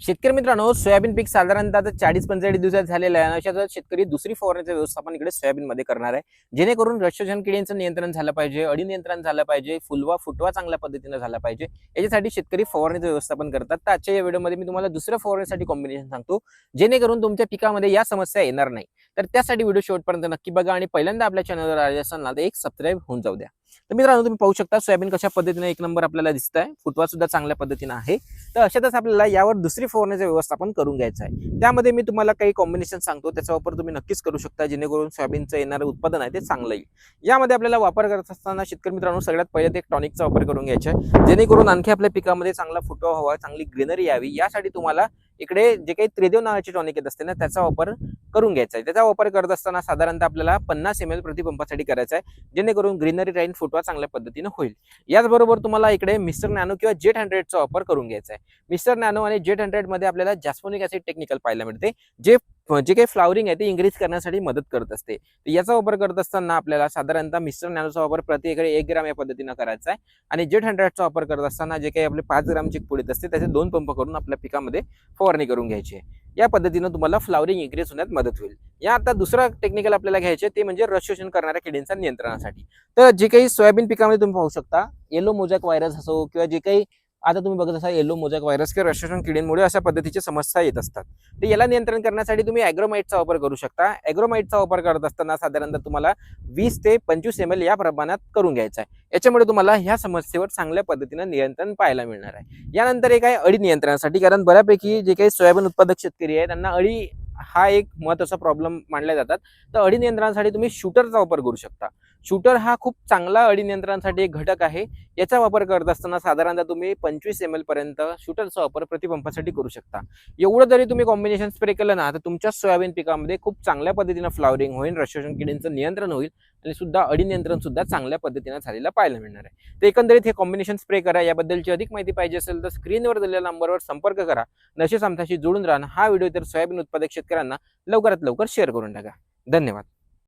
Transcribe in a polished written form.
शेतकरी मित्रांनो, सोयाबीन पीक साधारणतः आता 40-45 दिवसात झालेलं आहे आणि अशातच शेतकरी दुसरी फवारणीचं व्यवस्थापन इकडे सोयाबीनमध्ये करणार आहे, जेणेकरून रक्षजन किडींचं नियंत्रण झालं पाहिजे, अळी नियंत्रण झालं पाहिजे, फुलवा फुटवा चांगल्या पद्धतीने झाला पाहिजे. याच्यासाठी शेतकरी फवारणीचं व्यवस्थापन करतात. तर आजच्या या व्हिडिओमध्ये मी तुम्हाला दुसऱ्या फवारणीसाठी कॉम्बिनेशन सांगतो, जेणेकरून तुमच्या पिकामध्ये या समस्या येणार नाही. तर त्यासाठी व्हिडिओ शेवटपर्यंत नक्की बघा आणि पहिल्यांदा आपल्या चॅनलवर आले असाल ना तर एक सबस्क्राईब होऊन जाऊ द्या. तर मित्रांनो, तुम्ही पाहू शकता सोयाबीन कशा पद्धतीने एक नंबर आपल्याला दिसत आहे, फुटवा सुद्धा चांगल्या पद्धतीने आहे. तर अशातच आपल्याला यावर दुसरी फवारणीचं व्यवस्थापन करून घ्यायचं आहे. त्यामध्ये मी तुम्हाला काही कॉम्बिनेशन सांगतो, त्याचा वापर तुम्ही नक्कीच करू शकता, जेणेकरून सोयाबीनचं येणारं उत्पादन आहे ते चांगलं येईल. यामध्ये आपल्याला वापर करत असताना शेतकरी मित्रांनो सगळ्यात पहिले ते एक टॉनिकचा वापर करून घ्यायचा आहे, जेणेकरून आणखी आपल्या पिकामध्ये चांगला फुटवा व्हावा, चांगली ग्रीनरी यावी. यासाठी तुम्हाला इकडे जे काही त्रिदेव नावाचे टॉनिक येत असते ना त्याचा वापर करून घ्यायचा आहे. त्याचा वापर करत असताना साधारणतः आपल्याला 50 ml प्रति पंपासाठी करायचा आहे, जेणेकरून ग्रीनरी राईन फुटवा चांगल्या पद्धतीने होईल. याचबरोबर तुम्हाला इकडे मिस्टर नॅनो किंवा जेट 100चा वापर करून घ्यायचा आहे. मिस्टर नॅनो आणि जेट 100 मध्ये आपल्याला जॅस्फोनिक ऍसिड टेक्निकल पाहायला मिळते, जे काही फ्लावरिंग आहे ते इंक्रीज करण्यासाठी मदत करत असते. याचा वापर करत असताना आपल्याला साधारणतः मिस्टर नॅनोचा वापर प्रति एकरी 1 ग्राम या पद्धतीने करायचा आहे आणि जेट 100चा वापर करत असताना जे काही आपले 5 ग्रामची पुढीत असते त्याचे 2 पंप करून आपल्या पिकामध्ये फवारणी करून घ्यायची आहे. या पद्धतीने तुम्हाला फ्लावरिंग इन्क्रीज होण्यात मदत होईल. या आता दुसरा टेक्निकल आपल्याला घ्यायचे ते म्हणजे रस शोषण करणाऱ्या किडींच्या नियंत्रणासाठी. तर जे काही सोयाबीन पिकामध्ये तुम्ही पाहू शकता, येलो मोजॅक व्हायरस असो किंवा जे काही आता तुम्ही बघत असाल येलो मोजॅक व्हायरस किंवा रस शोषण किडींमुळे अशा पद्धतीची समस्या येत असतात. तर याला नियंत्रण करण्यासाठी तुम्ही ॲग्रोमाइटचा वापर करू शकता. ॲग्रोमाइटचा वापर करत असताना साधारणतः तुम्हाला 20 ते 25 ml या प्रमाणात करून घ्यायचा आहे. याच्यामुळे तुम्हाला ह्या समस्येवर चांगल्या पद्धतीने नियंत्रण पाहायला मिळणार आहे. यानंतर एक आहे अळी नियंत्रणासाठी, कारण बऱ्यापैकी जे काही सोयाबीन उत्पादक शेतकरी आहे त्यांना अळी हा एक महत्त्वाचा प्रॉब्लेम मानल्या जातात. तर अळी नियंत्रणासाठी तुम्ही शूटरचा वापर करू शकता. शूटर हा खूप चांगला अळी नियंत्रणासाठी एक घटक आहे. याचा वापर करत असताना साधारणतः तुम्ही 25 ml पर्यंत शूटरचा वापर प्रतिपंपासाठी करू शकता. एवढं जरी तुम्ही कॉम्बिनेशन स्प्रे केलं ना तर तुमच्या सोयाबीन पिकामध्ये खूप चांगल्या पद्धतीने फ्लावरिंग होईल, रस शोषण किडींचं नियंत्रण होईल आणि सुद्धा अळी नियंत्रण सुद्धा चांगल्या पद्धतीने झालेलं पाहायला मिळणार आहे. तर एकंदरीत हे कॉम्बिनेशन स्प्रे करा. याबद्दलची अधिक माहिती पाहिजे असेल तर स्क्रीनवर दिलेल्या नंबरवर संपर्क करा. नशेच आमच्याशी जोडून राहा. हा व्हिडिओ तर सोयाबीन उत्पादक शेतकऱ्यांना लवकरात लवकर शेअर करून टाका. धन्यवाद.